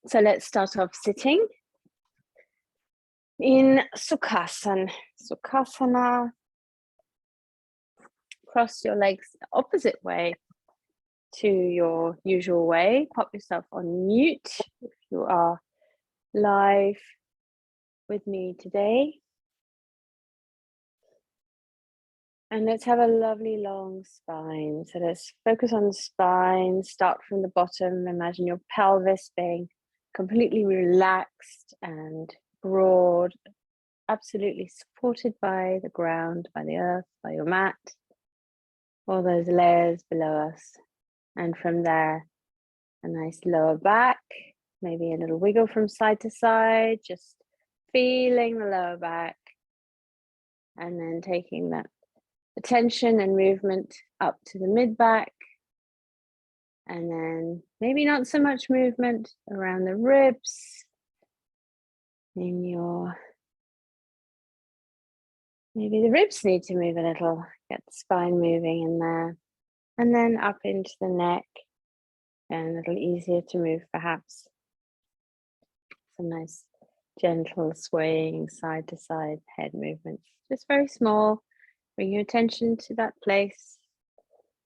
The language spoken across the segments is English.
So let's start off sitting in Sukhasana. Sukhasana. Cross your legs the opposite way to your usual way. Pop yourself on mute if you are live with me today. And let's have a lovely long spine. So let's focus on the spine, start from the bottom. Imagine your pelvis being completely relaxed and broad, absolutely supported by the ground, by the earth, by your mat, all those layers below us. And from there, a nice lower back, maybe a little wiggle from side to side, just feeling the lower back. And then taking that attention and movement up to the mid back, and then maybe not so much movement around the ribs in your, maybe the ribs need to move a little, get the spine moving in there, and then up into the neck, and a little easier to move perhaps. Some nice gentle swaying side to side head movements, just very small. Bring your attention to that place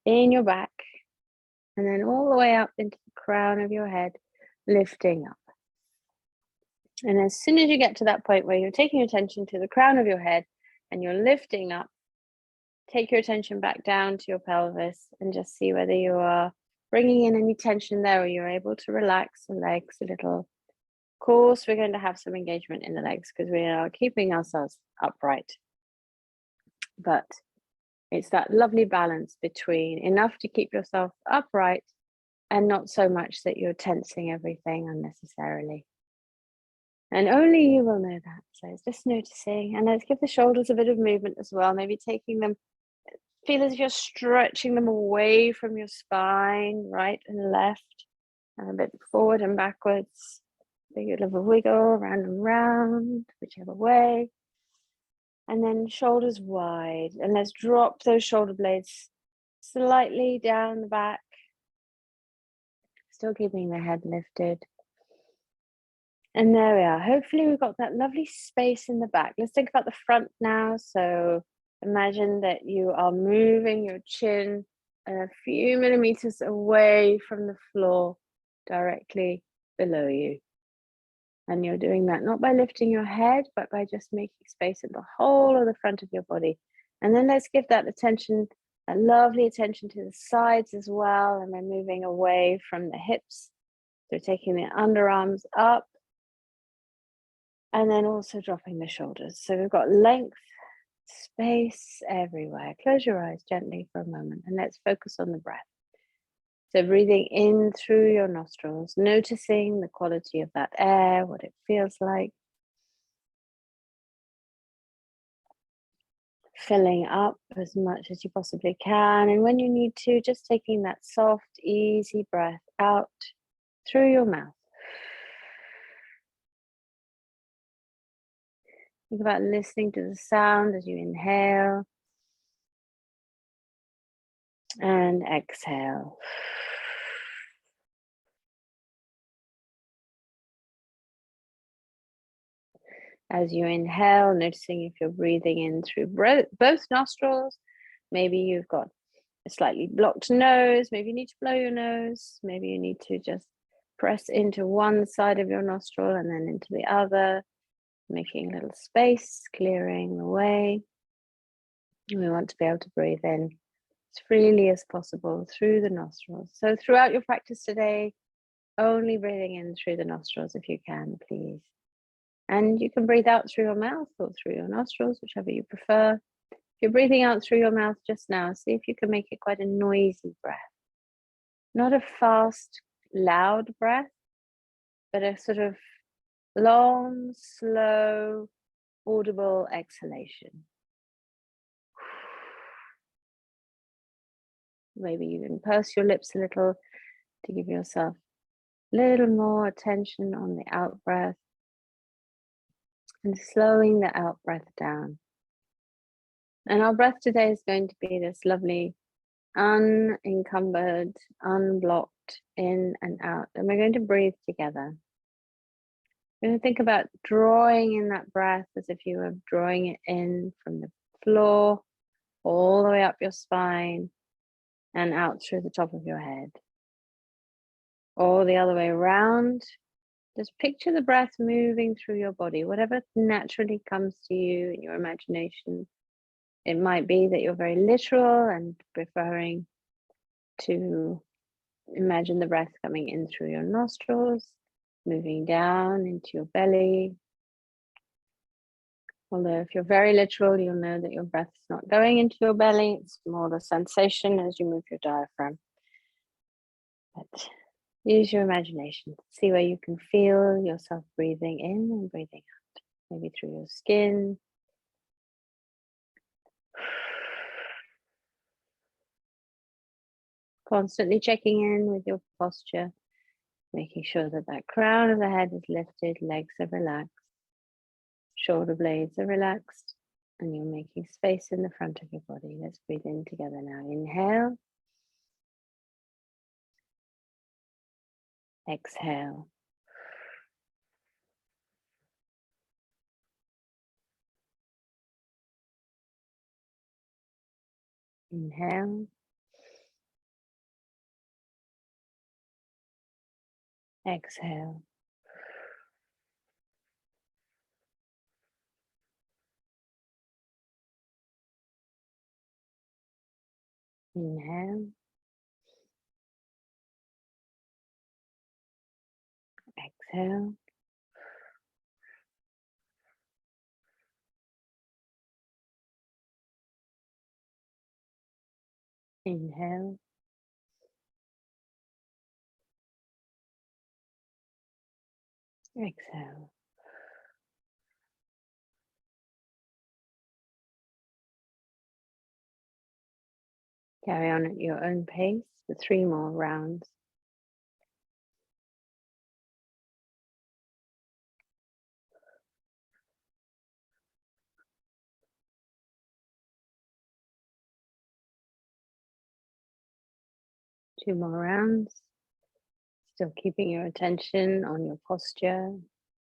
in your back, and then all the way up into the crown of your head, lifting up. And as soon as you get to that point where you're taking attention to the crown of your head and you're lifting up, take your attention back down to your pelvis and just see whether you are bringing in any tension there, or you're able to relax the legs a little. Of course, we're going to have some engagement in the legs because we are keeping ourselves upright. But it's that lovely balance between enough to keep yourself upright and not so much that you're tensing everything unnecessarily. And only you will know that. So it's just noticing. And let's give the shoulders a bit of movement as well. Maybe taking them, feel as if you're stretching them away from your spine, right and left, and a bit forward and backwards. Big little wiggle round and round, whichever way. And then shoulders wide, and let's drop those shoulder blades slightly down the back, still keeping the head lifted. And there we are. Hopefully we've got that lovely space in the back. Let's think about the front now. So imagine that you are moving your chin a few millimeters away from the floor, directly below you. And you're doing that not by lifting your head, but by just making space in the whole of the front of your body. And then let's give that attention, a lovely attention to the sides as well. And then moving away from the hips. So taking the underarms up. And then also dropping the shoulders. So we've got length, space everywhere. Close your eyes gently for a moment and let's focus on the breath. So breathing in through your nostrils, noticing the quality of that air, what it feels like. Filling up as much as you possibly can. And when you need to, just taking that soft, easy breath out through your mouth. Think about listening to the sound as you inhale and exhale. As you inhale, noticing if you're breathing in through both nostrils. Maybe you've got a slightly blocked nose. Maybe you need to blow your nose. Maybe you need to just press into one side of your nostril and then into the other, making a little space, clearing the way. And we want to be able to breathe in as freely as possible through the nostrils. So throughout your practice today, only breathing in through the nostrils if you can, please. And you can breathe out through your mouth or through your nostrils, whichever you prefer. If you're breathing out through your mouth just now, see if you can make it quite a noisy breath. Not a fast, loud breath, but a sort of long, slow, audible exhalation. Maybe you can purse your lips a little to give yourself a little more attention on the out breath. And slowing the out breath down. And our breath today is going to be this lovely, unencumbered, unblocked in and out. And we're going to breathe together. You're going to think about drawing in that breath as if you were drawing it in from the floor all the way up your spine and out through the top of your head. Or the other way around. Just picture the breath moving through your body, whatever naturally comes to you in your imagination. It might be that you're very literal and preferring to imagine the breath coming in through your nostrils, moving down into your belly. Although if you're very literal, you'll know that your breath is not going into your belly. It's more the sensation as you move your diaphragm. But use your imagination. See where you can feel yourself breathing in and breathing out. Maybe through your skin. Constantly checking in with your posture, making sure that that crown of the head is lifted, legs are relaxed, shoulder blades are relaxed, and you're making space in the front of your body. Let's breathe in together now. Inhale. Exhale. Inhale. Exhale. Inhale. Exhale. Inhale. Exhale. Carry on at your own pace for 3 more rounds. Two more rounds. Still keeping your attention on your posture,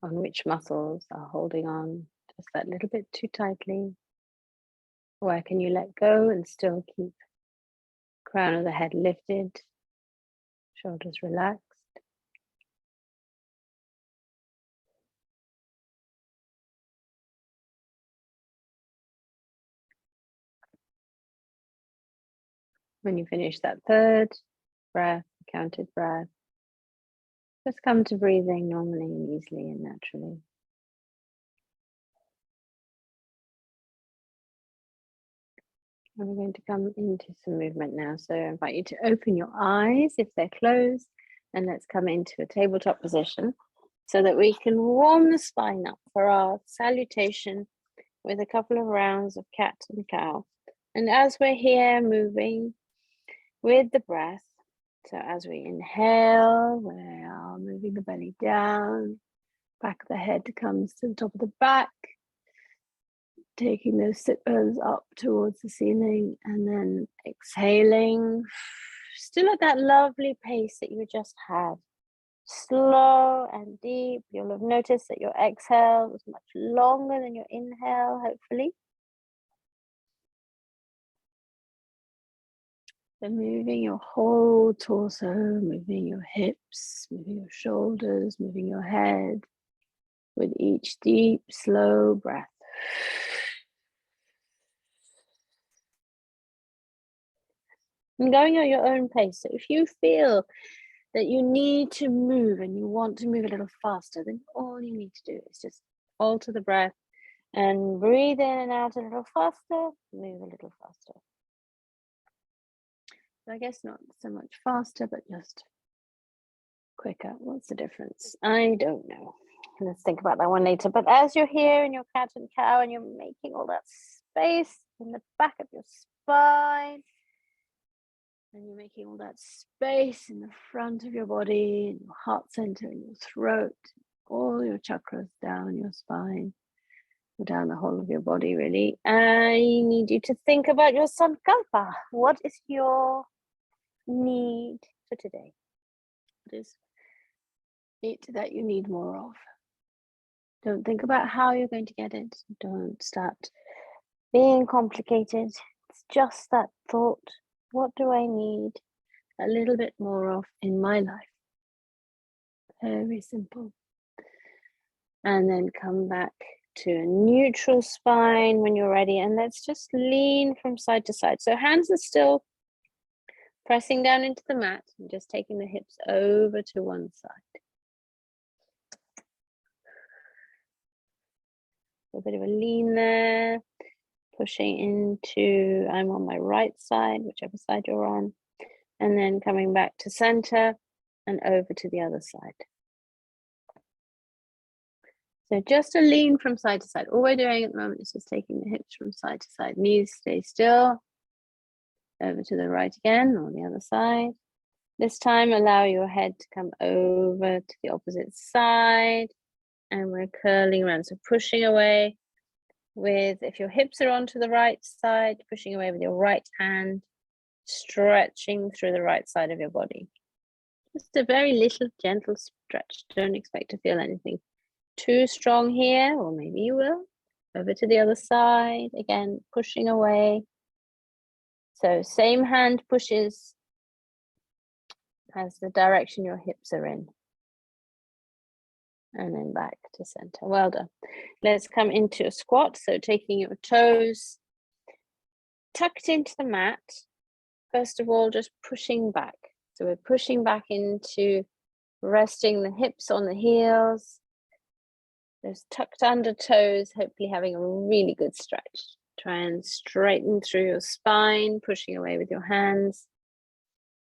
on which muscles are holding on just that little bit too tightly. Where can you let go and still keep crown of the head lifted, shoulders relaxed. When you finish that third breath, counted breath, just come to breathing normally and easily and naturally. And we're going to come into some movement now. So I invite you to open your eyes if they're closed, and let's come into a tabletop position so that we can warm the spine up for our salutation with a couple of rounds of cat and cow. And as we're here moving with the breath, so as we inhale, we are moving the belly down, back of the head comes to the top of the back, taking those sit bones up towards the ceiling, and then exhaling, still at that lovely pace that you just had. Slow and deep. You'll have noticed that your exhale was much longer than your inhale, hopefully. So moving your whole torso, moving your hips, moving your shoulders, moving your head with each deep, slow breath. And going at your own pace. So if you feel that you need to move and you want to move a little faster, then all you need to do is just alter the breath and breathe in and out a little faster, move a little faster. So I guess not so much faster, but just quicker. What's the difference? I don't know. Let's think about that one later. But as you're here in your cat and cow and you're making all that space in the back of your spine, and you're making all that space in the front of your body, in your heart center, in your throat, all your chakras down your spine, down the whole of your body, really. I need you to think about your sankalpa. What is your need for today? What is it that you need more of? Don't think about how you're going to get it. Don't start being complicated. It's just that thought. What do I need a little bit more of in my life? Very simple. And then come back to a neutral spine when you're ready. And let's just lean from side to side. So hands are still pressing down into the mat and just taking the hips over to one side. A bit of a lean there, pushing into, I'm on my right side, whichever side you're on, and then coming back to center and over to the other side. So just a lean from side to side. All we're doing at the moment is just taking the hips from side to side. Knees stay still. Over to the right again, or the other side. This time, allow your head to come over to the opposite side. And we're curling around. So pushing away with, if your hips are onto the right side, pushing away with your right hand, stretching through the right side of your body. Just a very little gentle stretch. Don't expect to feel anything too strong here, or maybe you will. Over to the other side, again, pushing away. So same hand pushes as the direction your hips are in. And then back to center. Well done. Let's come into a squat. So taking your toes tucked into the mat. First of all, just pushing back. So we're pushing back into resting the hips on the heels. Those tucked under toes, hopefully having a really good stretch. Try and straighten through your spine, pushing away with your hands.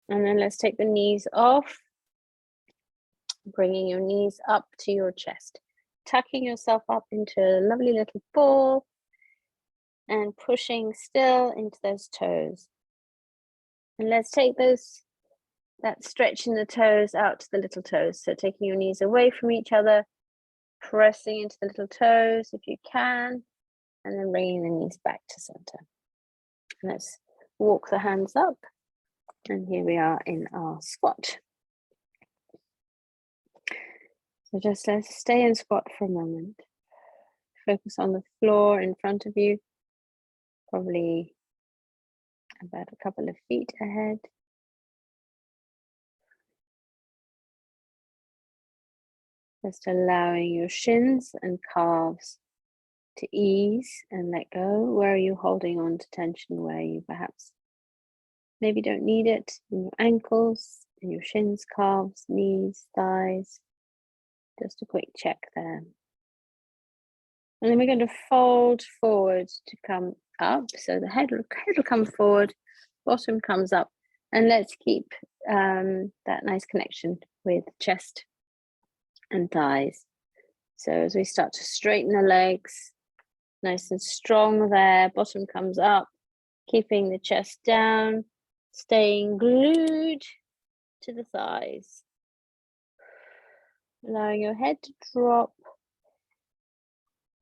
And then let's take the knees off, bringing your knees up to your chest, tucking yourself up into a lovely little ball and pushing still into those toes. And let's take that stretch in the toes out to the little toes. So taking your knees away from each other, pressing into the little toes if you can, and then bringing the knees back to center. Let's walk the hands up. And here we are in our squat. So just let's stay in squat for a moment. Focus on the floor in front of you, probably about a couple of feet ahead. Just allowing your shins and calves to ease and let go. Where are you holding on to tension? Where you perhaps maybe don't need it in your ankles, in your shins, calves, knees, thighs. Just a quick check there. And then we're going to fold forward to come up. So the head will come forward, bottom comes up. And let's keep that nice connection with chest and thighs. So as we start to straighten the legs, nice and strong there, bottom comes up, keeping the chest down, staying glued to the thighs. Allowing your head to drop.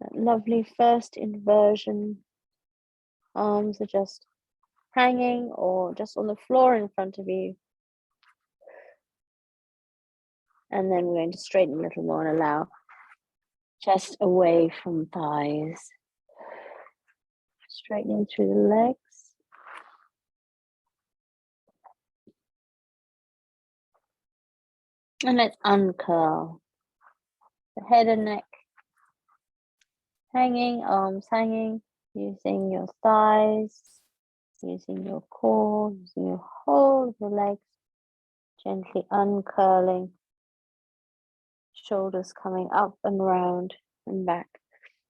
That lovely first inversion. Arms are just hanging or just on the floor in front of you. And then we're going to straighten a little more and allow chest away from thighs. Straightening through the legs. And let's uncurl. The head and neck hanging, arms hanging, using your thighs, using your core, using your whole of your legs, gently uncurling, shoulders coming up and round and back.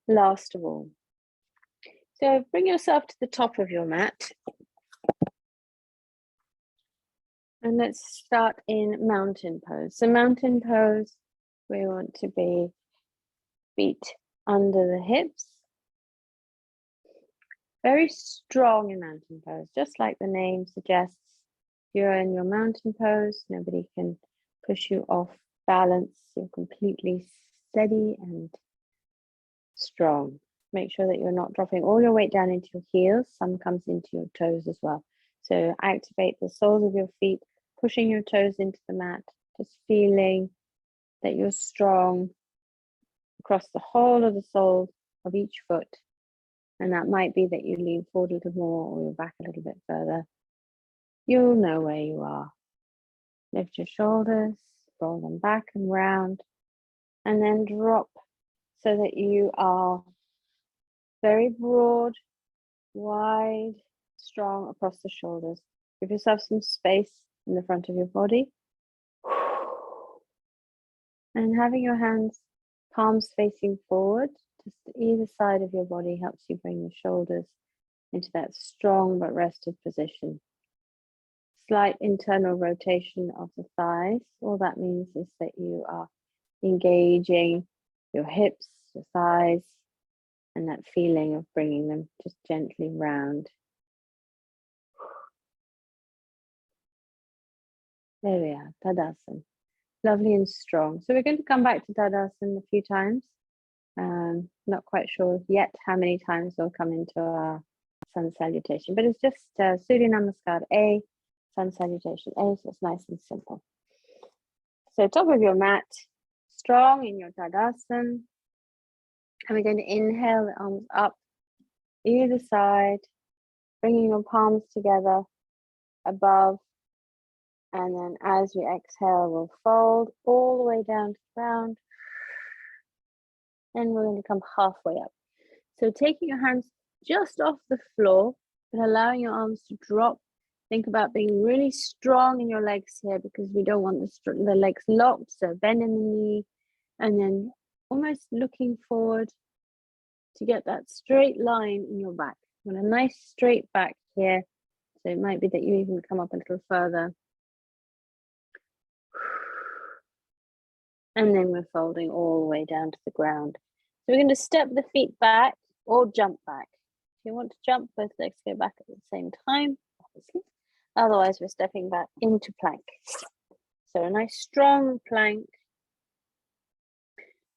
Last of all, so bring yourself to the top of your mat. And let's start in mountain pose. So mountain pose, we want to be feet under the hips. Very strong in mountain pose, just like the name suggests. You're in your mountain pose, nobody can push you off balance. You're completely steady and strong. Make sure that you're not dropping all your weight down into your heels. Some comes into your toes as well. So activate the soles of your feet, pushing your toes into the mat, just feeling that you're strong, across the whole of the sole of each foot. And that might be that you lean forward a little more or you're back a little bit further. You'll know where you are. Lift your shoulders, roll them back and round, and then drop so that you are very broad, wide, strong across the shoulders. Give yourself some space in the front of your body. And having your hands, palms facing forward, just to either side of your body helps you bring the shoulders into that strong but rested position. Slight internal rotation of the thighs. All that means is that you are engaging your hips, your thighs, and that feeling of bringing them just gently round. There we are, Tadasana. Lovely and strong. So we're going to come back to Tadasana a few times. Not quite sure yet how many times we'll come into our sun salutation, but it's just Surya Namaskar A, sun salutation A, so it's nice and simple. So top of your mat, strong in your Tadasana. And we're going to inhale the arms up, either side, bringing your palms together above. And then as we exhale, we'll fold all the way down to the ground. And we're going to come halfway up. So taking your hands just off the floor, but allowing your arms to drop. Think about being really strong in your legs here because we don't want the legs locked. So bend in the knee and then almost looking forward to get that straight line in your back. You want a nice straight back here. So it might be that you even come up a little further. And then we're folding all the way down to the ground. So we're going to step the feet back or jump back. If you want to jump, both legs go back at the same time, obviously. Otherwise, we're stepping back into plank. So a nice strong plank.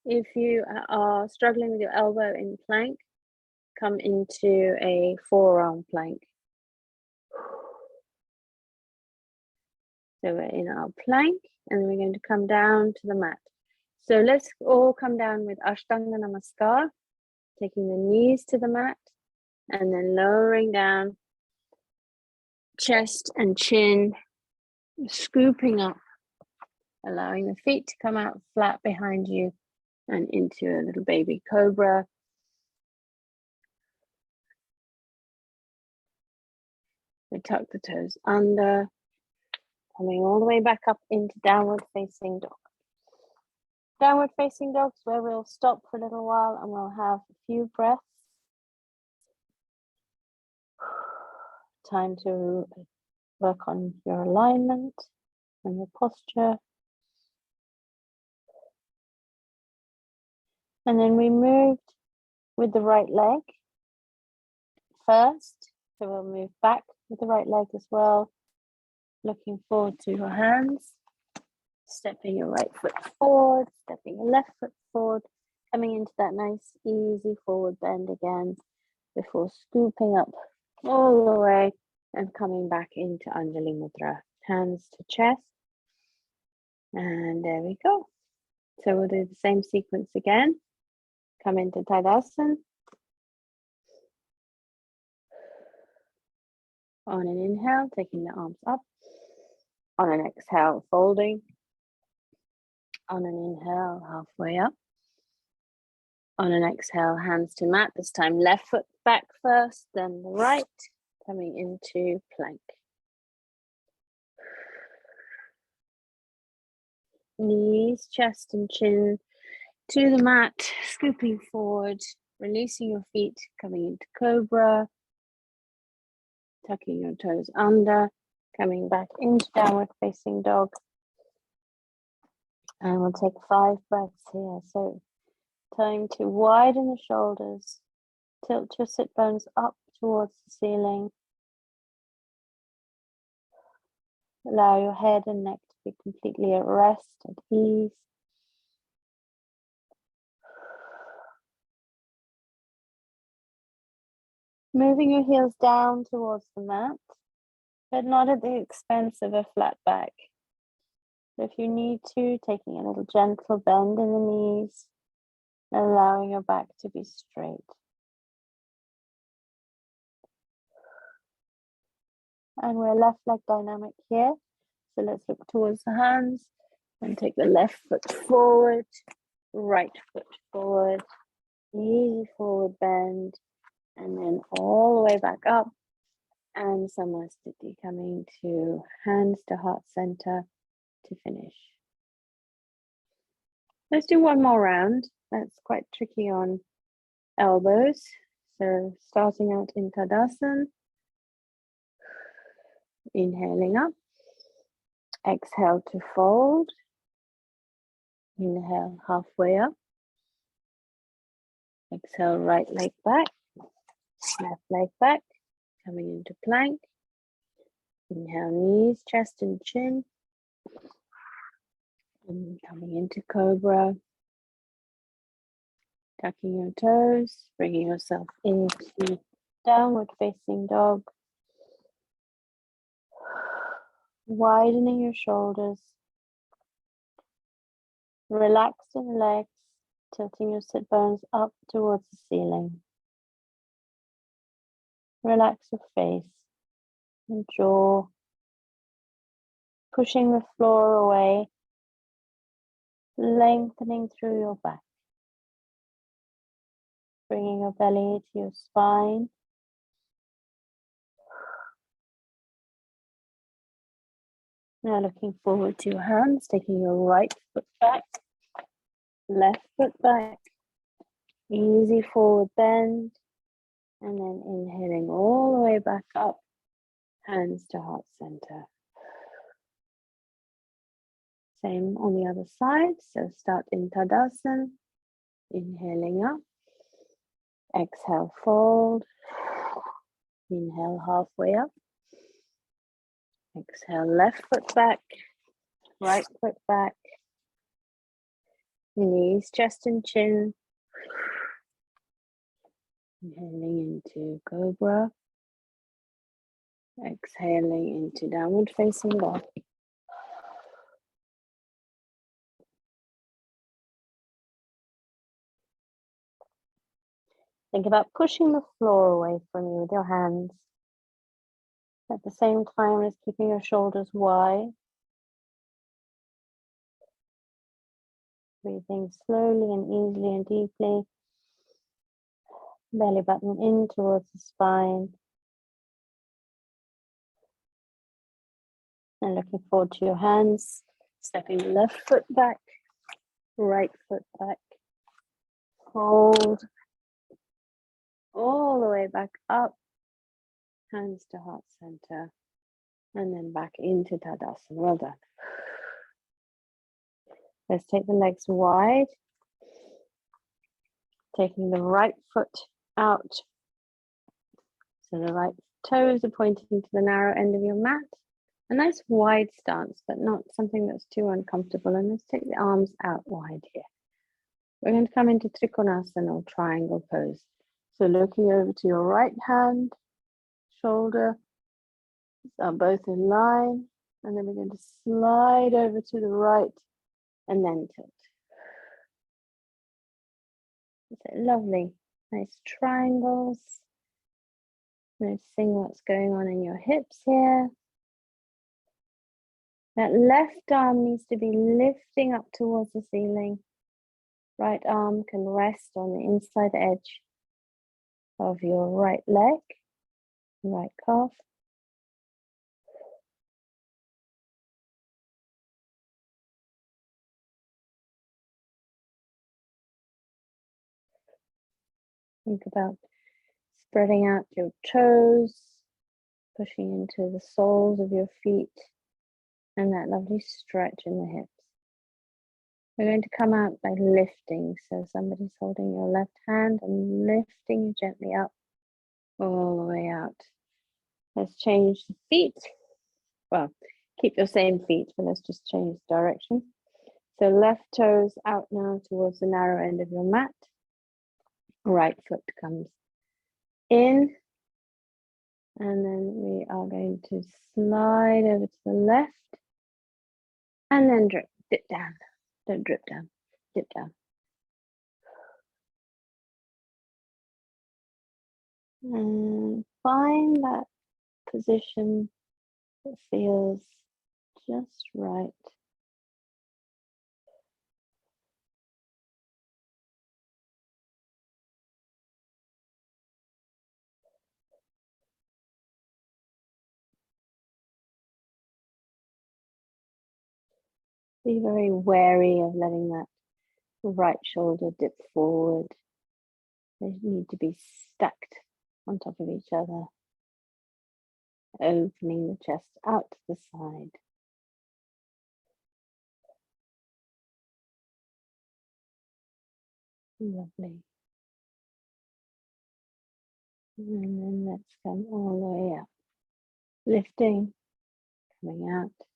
If you are struggling with your elbow in plank, come into a forearm plank. So we're in our plank and we're going to come down to the mat. So let's all come down with Ashtanga Namaskar, taking the knees to the mat and then lowering down, chest and chin, scooping up, allowing the feet to come out flat behind you and into a little baby cobra. We tuck the toes under, coming all the way back up into downward facing dog. Downward facing dogs where we'll stop for a little while and we'll have a few breaths. Time to work on your alignment and your posture. And then we moved with the right leg first. So we'll move back with the right leg as well. Looking forward to your hands. Stepping your right foot forward, stepping your left foot forward, coming into that nice easy forward bend again before scooping up all the way and coming back into Anjali Mudra. Hands to chest. And there we go. So we'll do the same sequence again. Come into Tadasana. On an inhale, taking the arms up. On an exhale, folding. On an inhale, halfway up. On an exhale, hands to mat. This time left foot back first, then the right, coming into plank. Knees, chest and chin to the mat, scooping forward, releasing your feet, coming into cobra, tucking your toes under, coming back into downward facing dog. And we'll take 5 breaths here. So time to widen the shoulders, tilt your sit bones up towards the ceiling. Allow your head and neck to be completely at rest, at ease. Moving your heels down towards the mat, but not at the expense of a flat back. So if you need to, taking a little gentle bend in the knees, allowing your back to be straight. And we're left leg dynamic here. So let's look towards the hands and take the left foot forward, right foot forward, easy forward bend, and then all the way back up. And Samasthiti, coming to hands to heart center to finish. Let's do one more round. That's quite tricky on elbows. So starting out in Tadasana, inhaling up, exhale to fold, inhale halfway up, exhale right leg back, left leg back, coming into plank, inhale knees, chest and chin, and coming into cobra, tucking your toes, bringing yourself into downward facing dog, widening your shoulders, relaxing the legs, tilting your sit bones up towards the ceiling. Relax your face and jaw, pushing the floor away, lengthening through your back, bringing your belly to your spine. Now looking forward to your hands, taking your right foot back, left foot back, easy forward bend, and then inhaling all the way back up, hands to heart center. Same on the other side, so start in Tadasana, inhaling up, exhale fold, inhale halfway up, exhale left foot back, right foot back, knees, chest and chin, inhaling into cobra, exhaling into downward facing dog. Think about pushing the floor away from you with your hands. At the same time as keeping your shoulders wide. Breathing slowly and easily and deeply. Belly button in towards the spine. And looking forward to your hands. Stepping left foot back, right foot back. Hold. All the way back up. Hands to heart center. And then back into Tadasana. Well done. Let's take the legs wide. Taking the right foot out. So the right toes are pointing to the narrow end of your mat. A nice wide stance, but not something that's too uncomfortable. And let's take the arms out wide here. We're going to come into Trikonasana or triangle pose. So looking over to your right hand, shoulder, are both in line. And then we're going to slide over to the right and then tilt. Lovely, nice triangles. Noticing what's going on in your hips here. That left arm needs to be lifting up towards the ceiling. Right arm can rest on the inside edge of your right leg, right calf. Think about spreading out your toes, pushing into the soles of your feet, and that lovely stretch in the hips. We're going to come out by lifting. So somebody's holding your left hand and lifting you gently up, all the way out. Let's change the feet. Well, keep your same feet, but let's just change direction. So left toes out now towards the narrow end of your mat. Right foot comes in. And then we are going to slide over to the left. And then dip down. Don't drip down, dip down. And find that position that feels just right. Be very wary of letting that right shoulder dip forward. They need to be stacked on top of each other, opening the chest out to the side. Lovely. And then let's come all the way up. Lifting, coming out,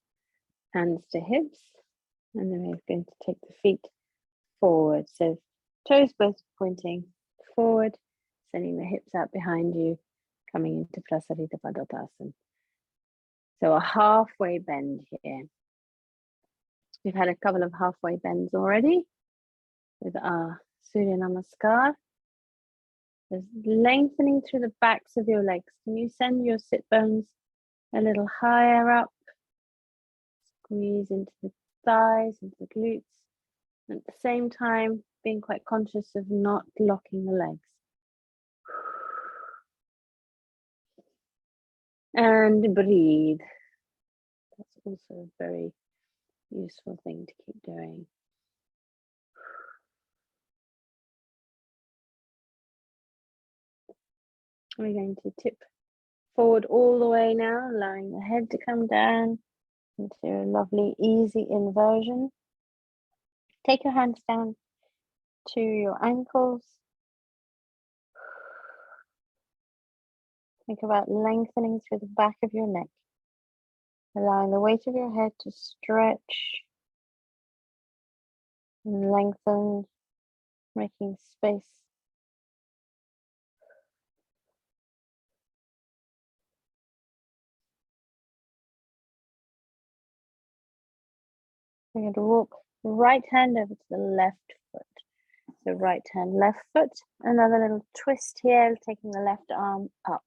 hands to hips, and then we're going to take the feet forward. So toes both pointing forward, sending the hips out behind you, coming into Prasarita Padottanasana. So a halfway bend here. We've had a couple of halfway bends already with our Surya Namaskar. There's lengthening through the backs of your legs. Can you send your sit bones a little higher up? Squeeze into the thighs, into the glutes. And at the same time, being quite conscious of not locking the legs. And breathe. That's also a very useful thing to keep doing. We're going to tip forward all the way now, allowing the head to come down into a lovely, easy inversion. Take your hands down to your ankles. Think about lengthening through the back of your neck, allowing the weight of your head to stretch and lengthen, making space. We're going to walk the right hand over to the left foot. So right hand, left foot, another little twist here, taking the left arm up.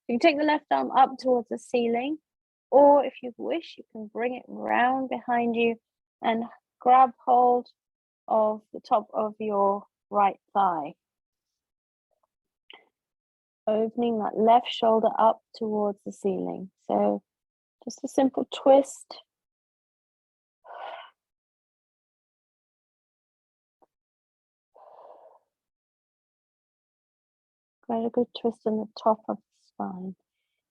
You can take the left arm up towards the ceiling, or if you wish, you can bring it round behind you and grab hold of the top of your right thigh. Opening that left shoulder up towards the ceiling. So just a simple twist. Quite a good twist in the top of the spine.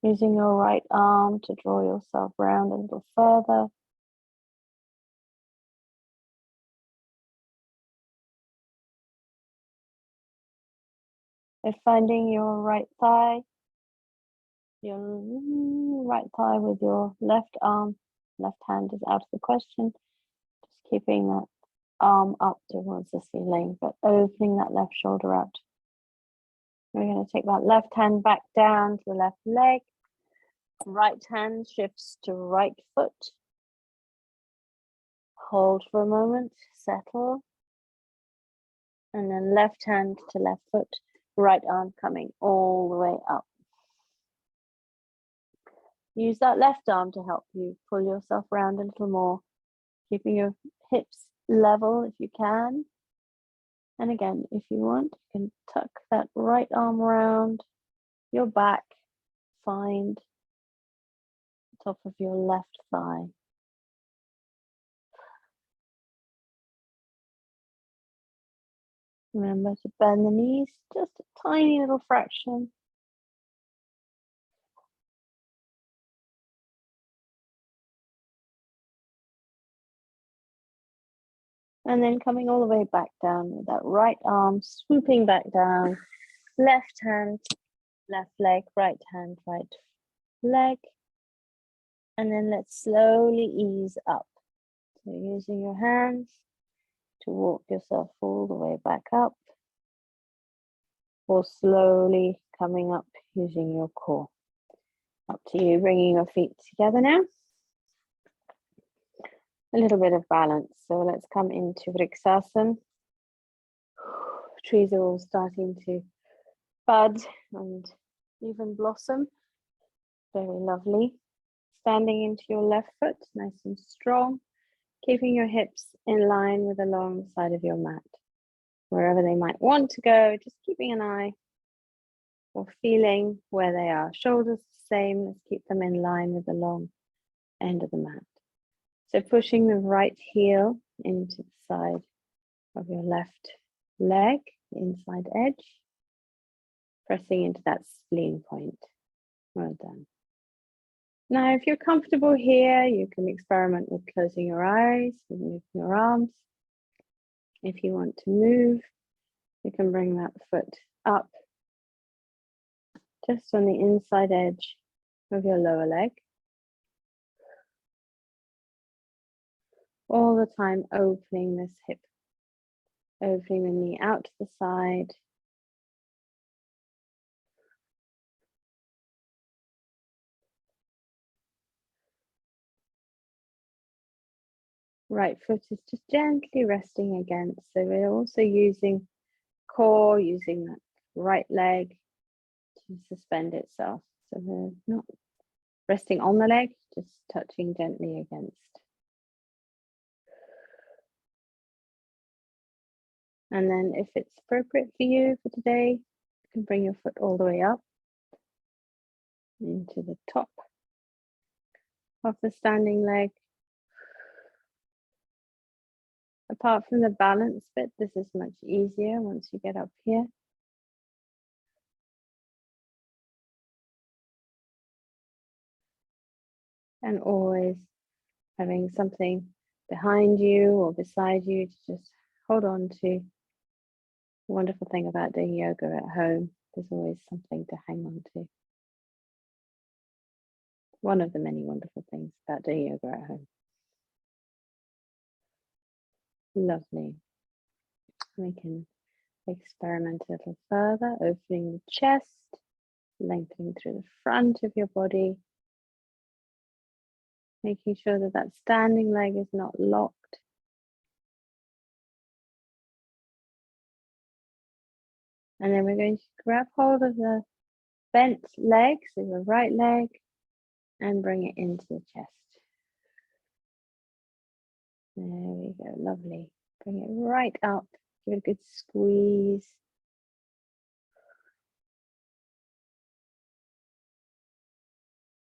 Using your right arm to draw yourself round a little further. And finding your right thigh, your right thigh with your left arm, left hand is out of the question. Just keeping that arm up towards the ceiling, but opening that left shoulder out. We're going to take that left hand back down to the left leg. Right hand shifts to right foot. Hold for a moment, settle. And then left hand to left foot, right arm coming all the way up. Use that left arm to help you pull yourself around a little more, keeping your hips level if you can. And again, if you want, you can tuck that right arm around your back, find the top of your left thigh. Remember to bend the knees just a tiny little fraction. And then coming all the way back down with that right arm swooping back down, left hand, left leg, right hand, right leg. And then let's slowly ease up. So using your hands to walk yourself all the way back up, or slowly coming up using your core. Up to you, bringing your feet together now. A little bit of balance. So let's come into Vrikshasana. Trees are all starting to bud and even blossom. Very lovely. Standing into your left foot, nice and strong, keeping your hips in line with the long side of your mat. Wherever they might want to go, just keeping an eye or feeling where they are. Shoulders the same, let's keep them in line with the long end of the mat. So pushing the right heel into the side of your left leg, the inside edge, pressing into that spleen point. Well done. Now, if you're comfortable here, you can experiment with closing your eyes, with moving your arms. If you want to move, you can bring that foot up just on the inside edge of your lower leg. All the time opening this hip, opening the knee out to the side. Right foot is just gently resting against. So we're also using core, using that right leg to suspend itself. So we're not resting on the leg, just touching gently against. And then if it's appropriate for you for today, you can bring your foot all the way up into the top of the standing leg. Apart from the balance bit, this is much easier once you get up here. And always having something behind you or beside you to just hold on to. The wonderful thing about doing yoga at home, there's always something to hang on to. One of the many wonderful things about doing yoga at home. Lovely. We can experiment a little further, opening the chest, lengthening through the front of your body, making sure that that standing leg is not locked. And then we're going to grab hold of the bent leg, so your right leg, and bring it into the chest. There we go, lovely. Bring it right up, give it a good squeeze.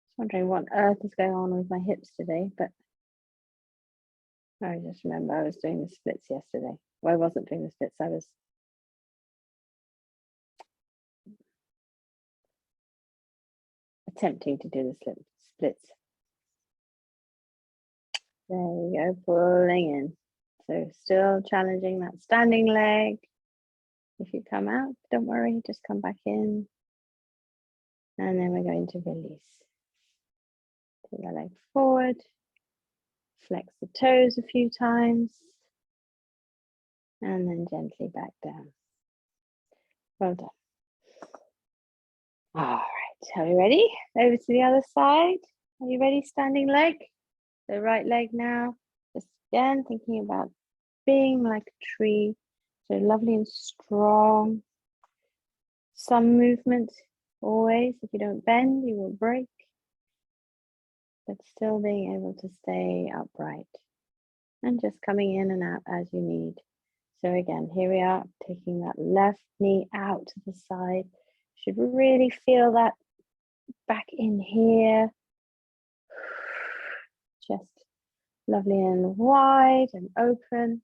Just wondering what on earth is going on with my hips today, but I just remember I was doing the splits yesterday. Well, I wasn't doing the splits, I was attempting to do the splits. There we go, pulling in. So still challenging that standing leg. If you come out, don't worry, just come back in. And then we're going to release. Take the leg forward. Flex the toes a few times. And then gently back down. Well done. All right, are we ready? Over to the other side. Are you ready, standing leg? The right leg now. Just again, thinking about being like a tree. So lovely and strong. Some movement always. If you don't bend, you will break. But still being able to stay upright. And just coming in and out as you need. So again, here we are, taking that left knee out to the side. Should really feel that back in here. Just lovely and wide and open.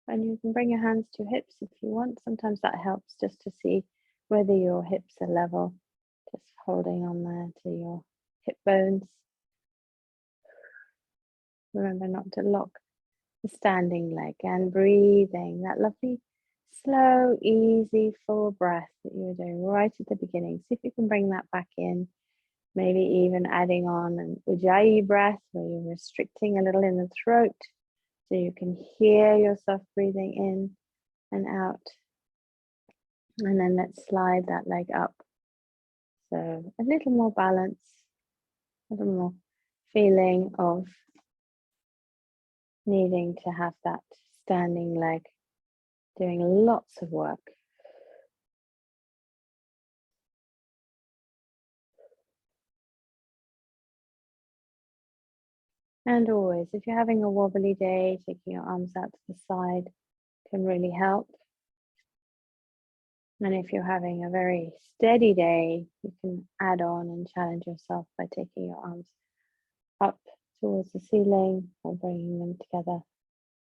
And you can bring your hands to your hips if you want. Sometimes that helps just to see whether your hips are level. Just holding on there to your hip bones. Remember not to lock the standing leg and breathing. That lovely, slow, easy, full breath that you were doing right at the beginning. See if you can bring that back in. Maybe even adding on an ujjayi breath where you're restricting a little in the throat so you can hear yourself breathing in and out. And then let's slide that leg up. So a little more balance, a little more feeling of needing to have that standing leg doing lots of work. And always, if you're having a wobbly day, taking your arms out to the side can really help. And if you're having a very steady day, you can add on and challenge yourself by taking your arms up towards the ceiling or bringing them together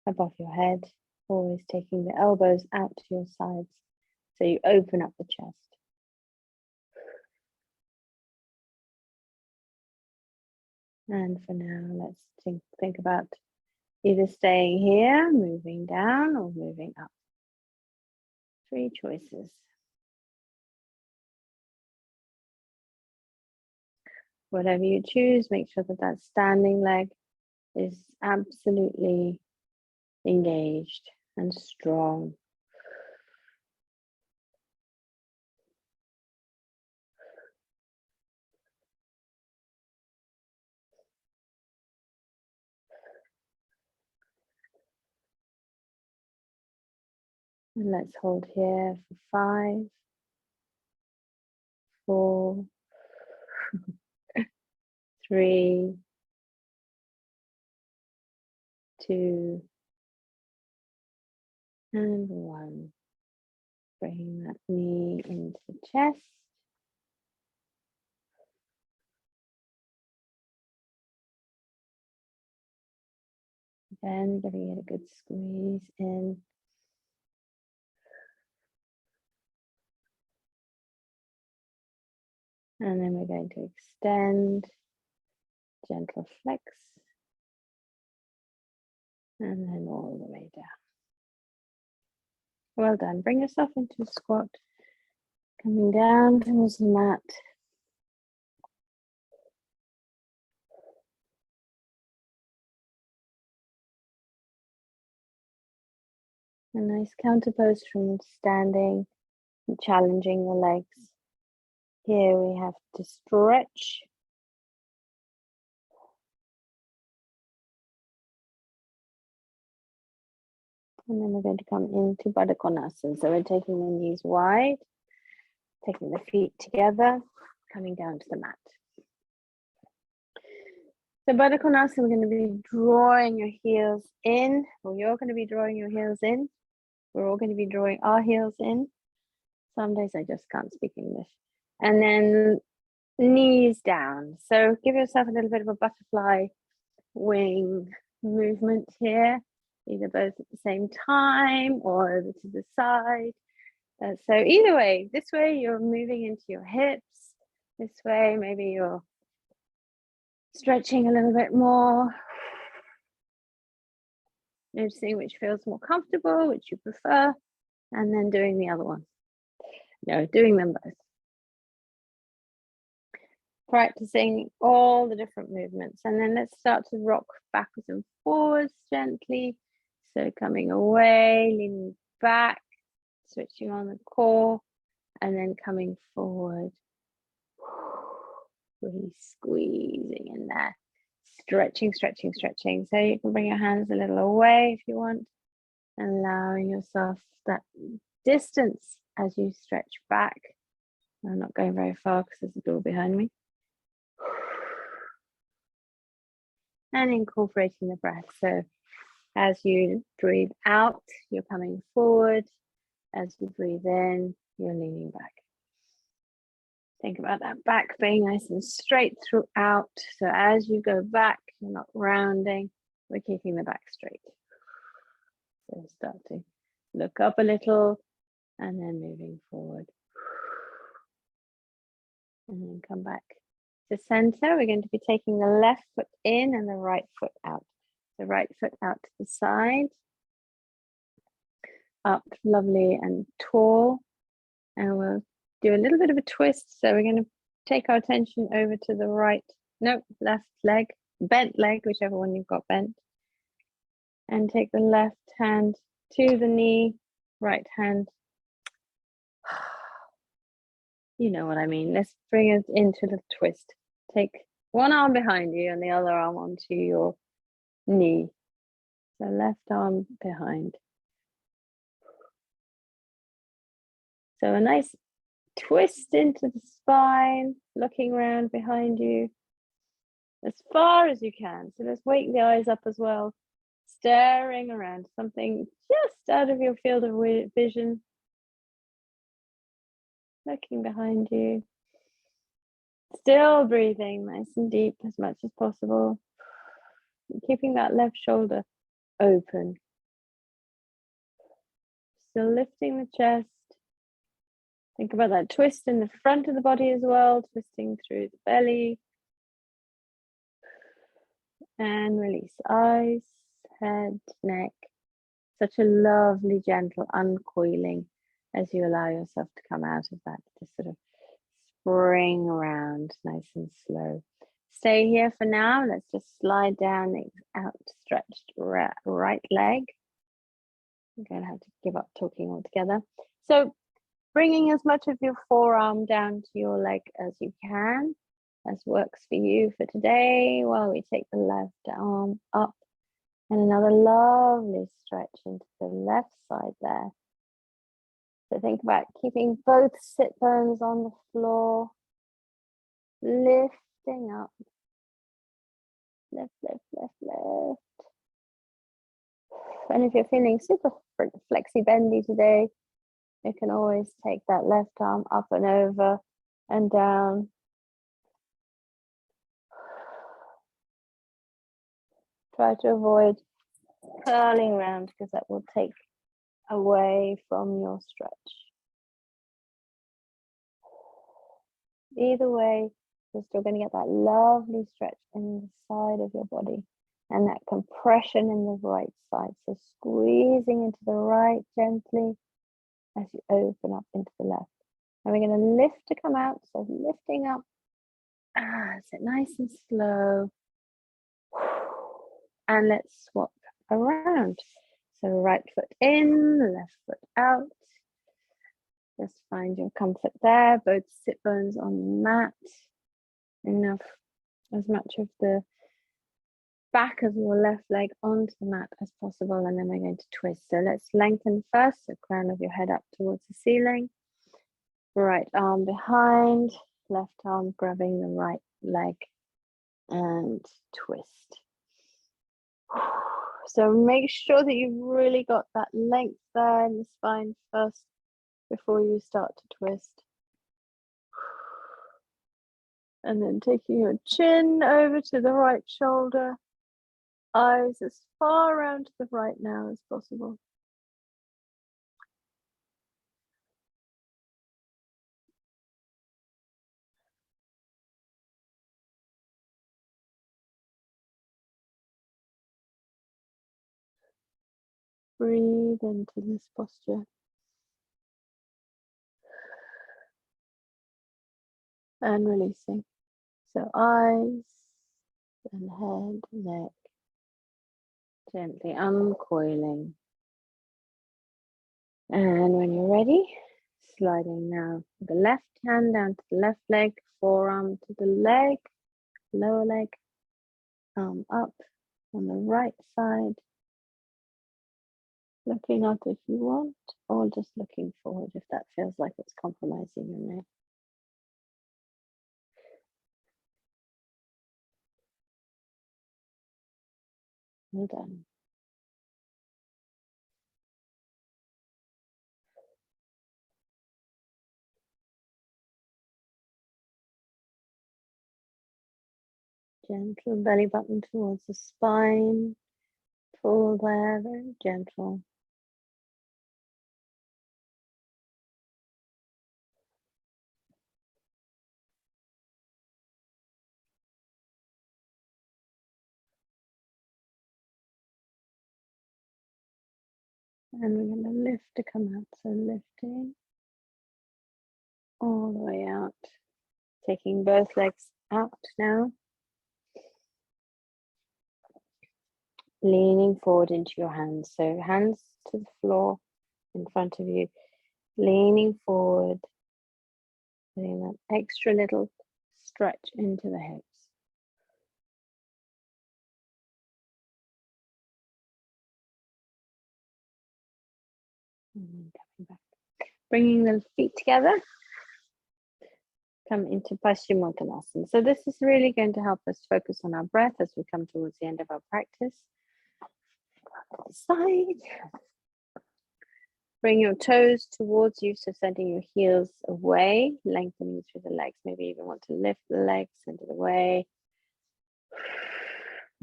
above your head, always taking the elbows out to your sides so you open up the chest. And for now, let's think about either staying here, moving down, or moving up. 3 choices. Whatever you choose, make sure that that standing leg is absolutely engaged and strong. And let's hold here for 5, 4, 3, 2, and 1. Bring that knee into the chest. Again, giving it a good squeeze in. And then we're going to extend, gentle flex, and then all the way down. Well done. Bring yourself into a squat, coming down towards the mat. A nice counter pose from standing, and challenging the legs. Here we have to stretch. And then we're going to come into Baddha Konasana. So we're taking the knees wide, taking the feet together, coming down to the mat. So Baddha Konasana, we're going to be drawing your heels in, or you're going to be drawing your heels in. We're all going to be drawing our heels in. Some days I just can't speak English. And then knees down. So give yourself a little bit of a butterfly wing movement here, either both at the same time or over to the side. So either way, this way you're moving into your hips. This way, maybe you're stretching a little bit more. Noticing which feels more comfortable, which you prefer, and then doing the other one. No, doing them both. Practicing all the different movements. And then let's start to rock backwards and forwards gently. So coming away, leaning back, switching on the core, and then coming forward. Really squeezing in there. Stretching, stretching, stretching. So you can bring your hands a little away if you want, allowing yourself that distance as you stretch back. I'm not going very far because there's a door behind me. And incorporating the breath. So as you breathe out, you're coming forward. As you breathe in, you're leaning back. Think about that back being nice and straight throughout. So as you go back, you're not rounding, we're keeping the back straight. So start to look up a little and then moving forward. And then come back to center. We're going to be taking the left foot in and the right foot out. The right foot out to the side. Up lovely and tall. And we'll do a little bit of a twist. So we're going to take our attention over to the right, left leg, bent leg, whichever one you've got bent. And take the left hand to the knee, right hand. You know what I mean. Let's bring it into the twist. Take one arm behind you and the other arm onto your knee. So left arm behind. So a nice twist into the spine, looking around behind you. as far as you can. So let's wake the eyes up as well, staring around, something just out of your field of vision, looking behind you, still breathing nice and deep as much as possible, keeping that left shoulder open, still lifting the chest. Think about that twist in the front of the body as well, twisting through the belly. And release eyes, head, neck. Such a lovely, gentle uncoiling as you allow yourself to come out of that, just sort of spring around nice and slow. Stay here for now. Let's just slide down the outstretched right leg. I'm going to have to give up talking altogether. So bringing as much of your forearm down to your leg as you can, as works for you for today, while we take the left arm up and another lovely stretch into the left side there. So think about keeping both sit bones on the floor, lifting up, lift, lift, lift, lift. And if you're feeling super flexy bendy today, you can always take that left arm up and over and down. Try to avoid curling around because that will take away from your stretch. Either way, you're still going to get that lovely stretch in the side of your body and that compression in the right side. So squeezing into the right gently as you open up into the left. And we're going to lift to come out. So lifting up. Sit nice and slow. And let's swap around. So right foot in, left foot out. Just find your comfort there. Both sit bones on the mat. Enough, as much of the back of your left leg onto the mat as possible. And then we're going to twist. So let's lengthen first, the crown of your head up towards the ceiling. Right arm behind, left arm grabbing the right leg and twist. So make sure that you've really got that length there in the spine first before you start to twist. And then taking your chin over to the right shoulder, eyes as far around to the right now as possible. Breathe into this posture. And releasing. So eyes and head, neck, gently uncoiling. And when you're ready, sliding now the left hand down to the left leg, forearm to the leg, lower leg, arm up on the right side. Looking up if you want, or just looking forward if that feels like it's compromising your neck. Well done. Gentle belly button towards the spine. Pull there, very gentle. And we're going to lift to come out. So lifting all the way out. Taking both legs out now. Leaning forward into your hands. So hands to the floor in front of you. Leaning forward. Getting that extra little stretch into the hips. And then coming back. Bringing the feet together. come into Paschimottanasana. So this is really going to help us focus on our breath as we come towards the end of our practice. Side. Bring your toes towards you, so sending your heels away, lengthening through the legs. Maybe you even want to lift the legs, send it away.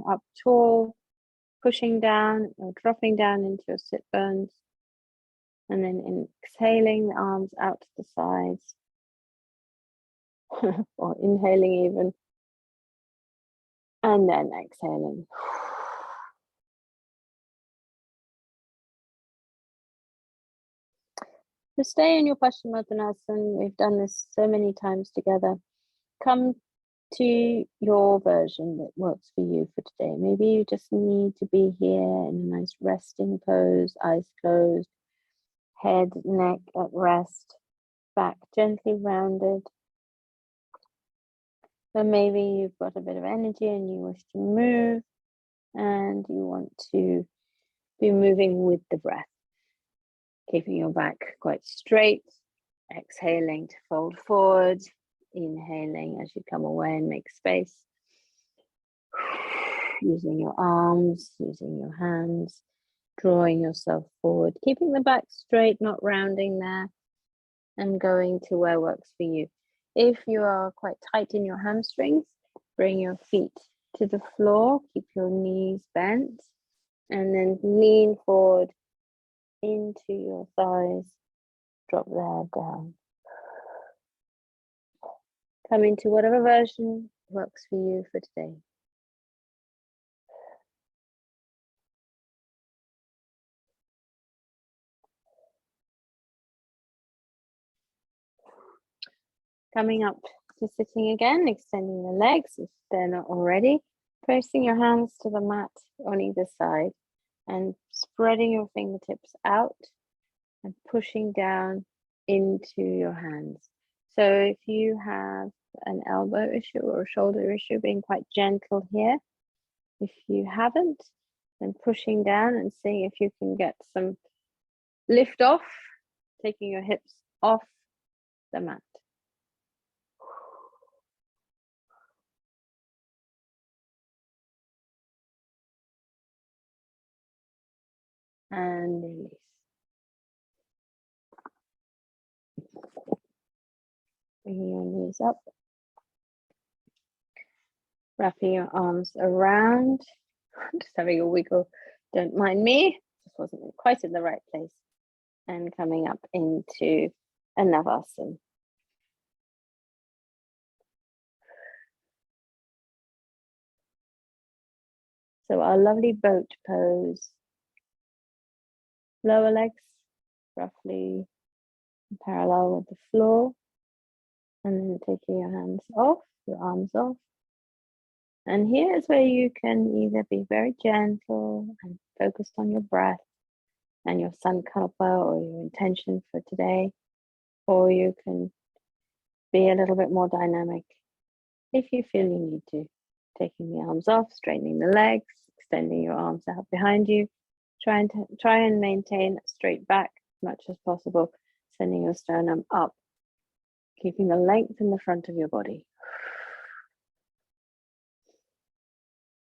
Up tall, pushing down or dropping down into your sit bones. And then exhaling the arms out to the sides. Or inhaling even. And then exhaling. So stay in your Paschimottanasana. We've done this so many times together. Come to your version that works for you for today. Maybe you just need to be here in a nice resting pose, eyes closed, head, neck at rest, back gently rounded. So maybe you've got a bit of energy and you wish to move and you want to be moving with the breath. Keeping your back quite straight, exhaling to fold forward, inhaling as you come away and make space. Using your arms, using your hands, drawing yourself forward, keeping the back straight, not rounding there, and going to where works for you. If you are quite tight in your hamstrings, bring your feet to the floor, keep your knees bent, and then lean forward into your thighs, drop the head down. Come into whatever version works for you for today. Coming up to sitting again, extending the legs if they're not already, placing your hands to the mat on either side and spreading your fingertips out and pushing down into your hands. So if you have an elbow issue or a shoulder issue, being quite gentle here. If you haven't, then pushing down and seeing if you can get some lift off, taking your hips off the mat. And release. Bringing your knees up. Wrapping your arms around. Just having a wiggle. Don't mind me. Just wasn't quite in the right place. And coming up into a Navasana. So our lovely boat pose. Lower legs roughly parallel with the floor. And then taking your hands off, your arms off. And here is where you can either be very gentle and focused on your breath and your sankalpa or your intention for today, or you can be a little bit more dynamic if you feel you need to. Taking the arms off, straightening the legs, extending your arms out behind you. Try and maintain straight back as much as possible, sending your sternum up, keeping the length in the front of your body.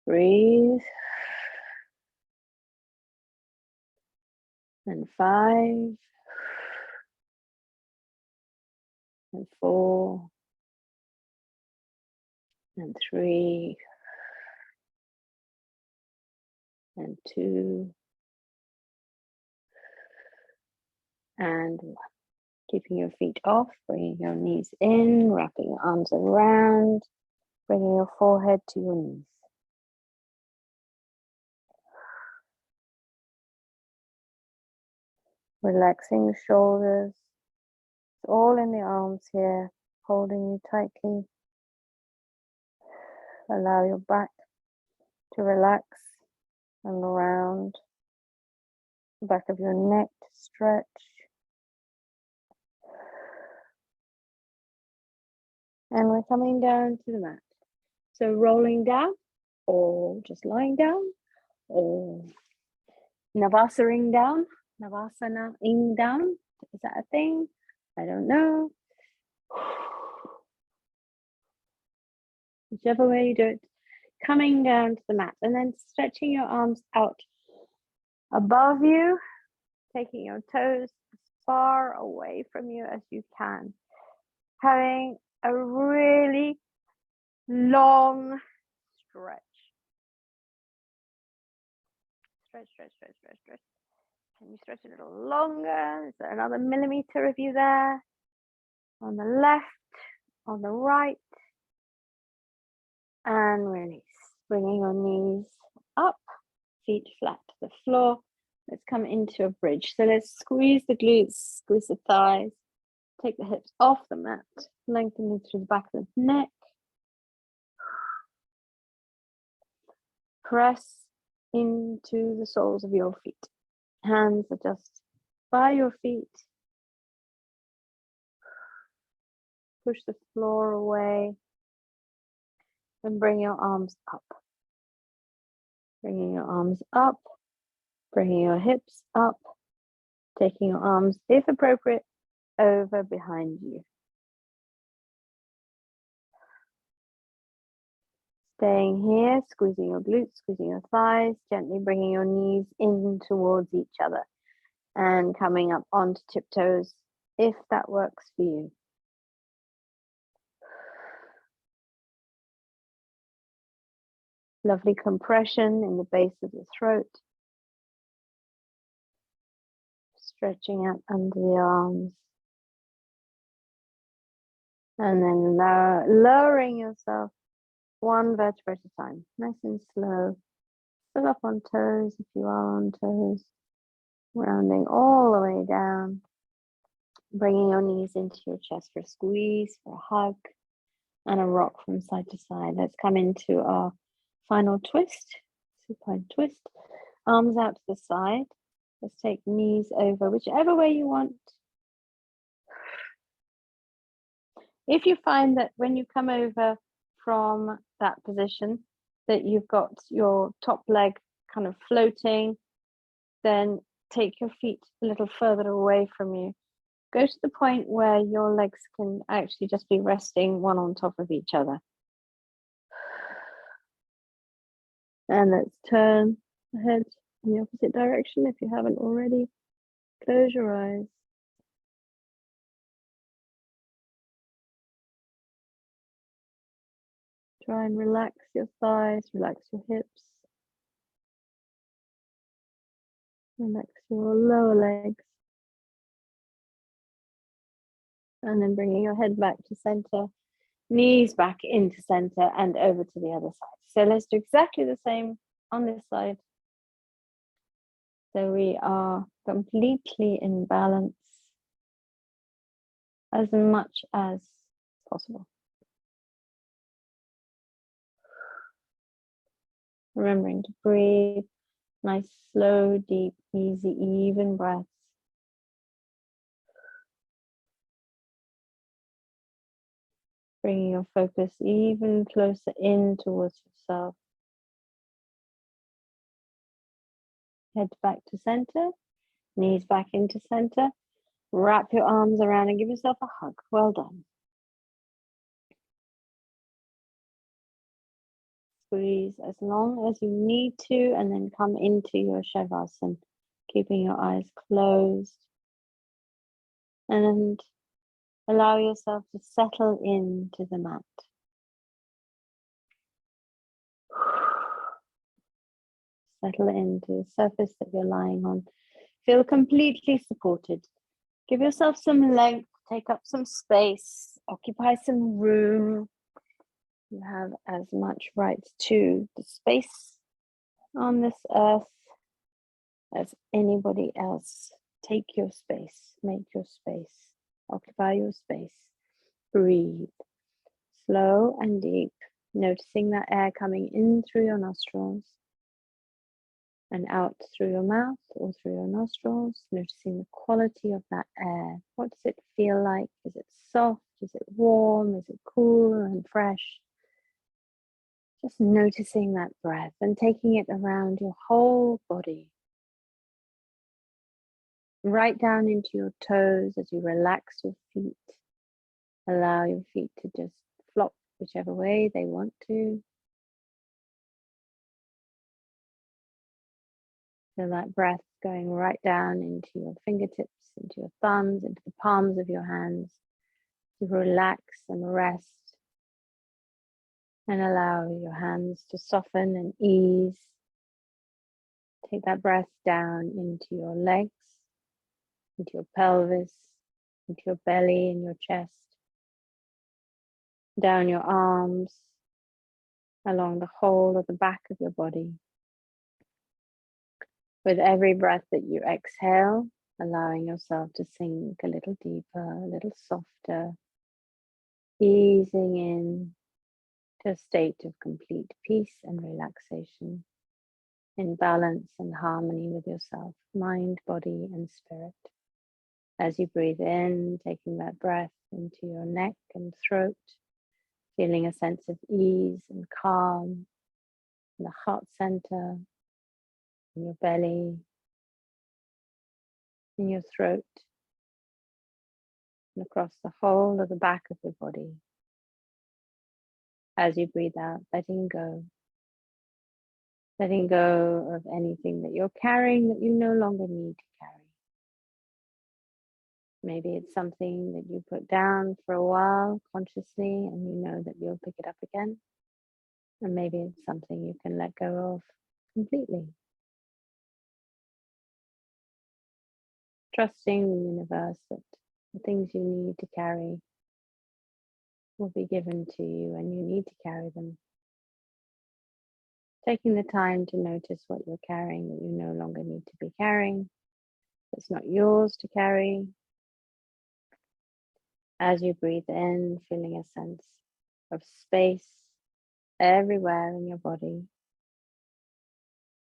Breathe. And 5. And 4. And 3. And 2. And 1. Keeping your feet off, bringing your knees in, wrapping your arms around, bringing your forehead to your knees. Relaxing the shoulders. It's all in the arms here, holding you tightly. Allow your back to relax and around. The back of your neck to stretch. And we're coming down to the mat. So rolling down, or just lying down, or Navasana down, Navasana-ing down. Is that a thing? I don't know. whichever way you do it, coming down to the mat and then stretching your arms out above you, taking your toes as far away from you as you can, having a really long stretch. Stretch. Can you stretch a little longer? Is there another millimeter of you there? On the left, on the right, and release. Bringing your knees up, feet flat to the floor. Let's come into a bridge. So let's squeeze the glutes, squeeze the thighs, take the hips off the mat, lengthening through the back of the neck. Press into the soles of your feet. Hands are just by your feet. Push the floor away and bring your arms up. Bringing your arms up, bringing your hips up, taking your arms, if appropriate, over behind you. Staying here, squeezing your glutes, squeezing your thighs, gently bringing your knees in towards each other and coming up onto tiptoes if that works for you. Lovely compression in the base of the throat. Stretching out under the arms. And then lowering yourself one vertebra at a time, nice and slow. Still up on toes if you are on toes. Rounding all the way down. Bringing your knees into your chest for a squeeze, for a hug, and a rock from side to side. Let's come into our final twist, supine twist. Arms out to the side. Let's take knees over, whichever way you want. If you find that when you come over from that position, that you've got your top leg kind of floating, then take your feet a little further away from you. Go to the point where your legs can actually just be resting one on top of each other. And let's turn the head in the opposite direction if you haven't already. Close your eyes. Try and relax your thighs, relax your hips. Relax your lower legs. And then bringing your head back to center, knees back into center and over to the other side. So let's do exactly the same on this side. So we are completely in balance as much as possible. Remembering to breathe, nice, slow, deep, easy, even breaths. Bringing your focus even closer in towards yourself. Head back to center, knees back into center. Wrap your arms around and give yourself a hug. Well done. Squeeze as long as you need to and then come into your Shavasana, keeping your eyes closed. And allow yourself to settle into the mat. Settle into the surface that you're lying on. Feel completely supported. Give yourself some length, take up some space, occupy some room. You have as much right to the space on this earth as anybody else. Take your space, make your space, occupy your space. Breathe, slow and deep, noticing that air coming in through your nostrils and out through your mouth or through your nostrils, noticing the quality of that air. What does it feel like? Is it soft? Is it warm? Is it cool and fresh? Just noticing that breath and taking it around your whole body. Right down into your toes as you relax your feet. Allow your feet to just flop whichever way they want to. Feel that breath going right down into your fingertips, into your thumbs, into the palms of your hands. You relax and rest and allow your hands to soften and ease. Take that breath down into your legs, into your pelvis, into your belly and your chest, down your arms, along the whole of the back of your body. With every breath that you exhale, allowing yourself to sink a little deeper, a little softer, easing in to a state of complete peace and relaxation, in balance and harmony with yourself, mind, body, and spirit. As you breathe in, taking that breath into your neck and throat, feeling a sense of ease and calm in the heart center, in your belly, in your throat, and across the whole of the back of your body. As you breathe out, letting go of anything that you're carrying that you no longer need to carry. Maybe it's something that you put down for a while consciously and you know that you'll pick it up again. And maybe it's something you can let go of completely. Trusting the universe that the things you need to carry will be given to you and you need to carry them. Taking the time to notice what you're carrying that you no longer need to be carrying. It's not yours to carry. As you breathe in, feeling a sense of space everywhere in your body.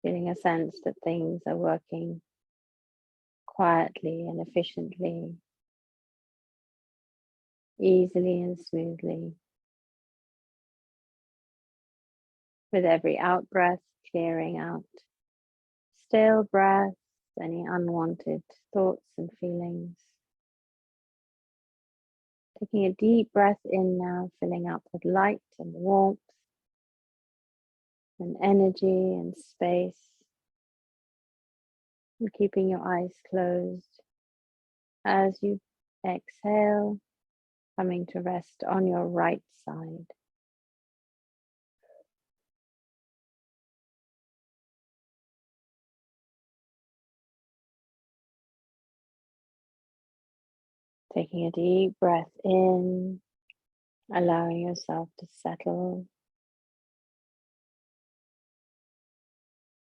Feeling a sense that things are working quietly and efficiently, easily and smoothly. With every out breath, clearing out stale breaths, any unwanted thoughts and feelings. Taking a deep breath in now, filling up with light and warmth and energy and space. And keeping your eyes closed as you exhale, coming to rest on your right side. Taking a deep breath in, allowing yourself to settle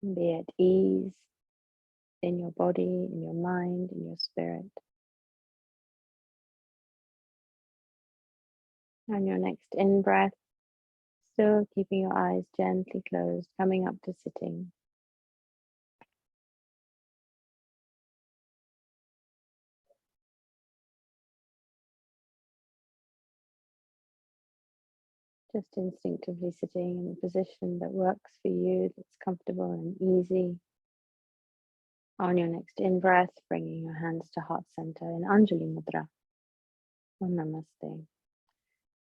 and be at ease in your body, in your mind, in your spirit. On your next in-breath, still keeping your eyes gently closed, coming up to sitting. Just instinctively sitting in a position that works for you, that's comfortable and easy. On your next in-breath, bringing your hands to heart center in Anjali Mudra or Namaste.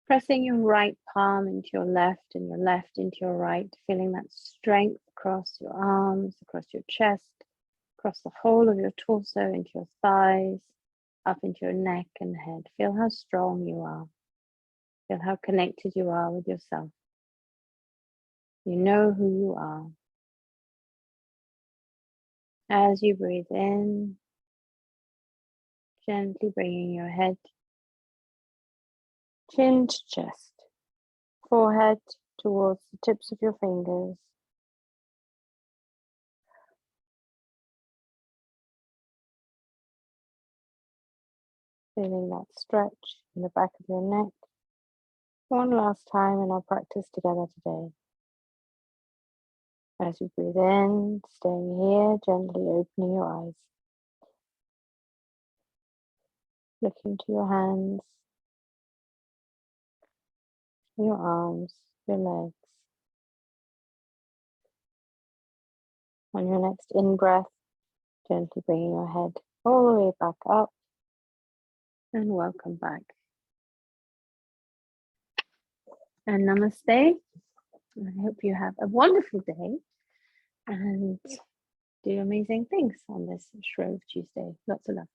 Pressing your right palm into your left and your left into your right, feeling that strength across your arms, across your chest, across the whole of your torso, into your thighs, up into your neck and head. Feel how strong you are. Feel how connected you are with yourself. You know who you are. As you breathe in, gently bringing your head, chin to chest, forehead towards the tips of your fingers. Feeling that stretch in the back of your neck. One last time in our practice together today. As you breathe in, staying here, gently opening your eyes. Looking to your hands, your arms, your legs. On your next in-breath, gently bringing your head all the way back up and welcome back. and namaste. I hope you have a wonderful day and do amazing things on this Shrove Tuesday. Lots of love.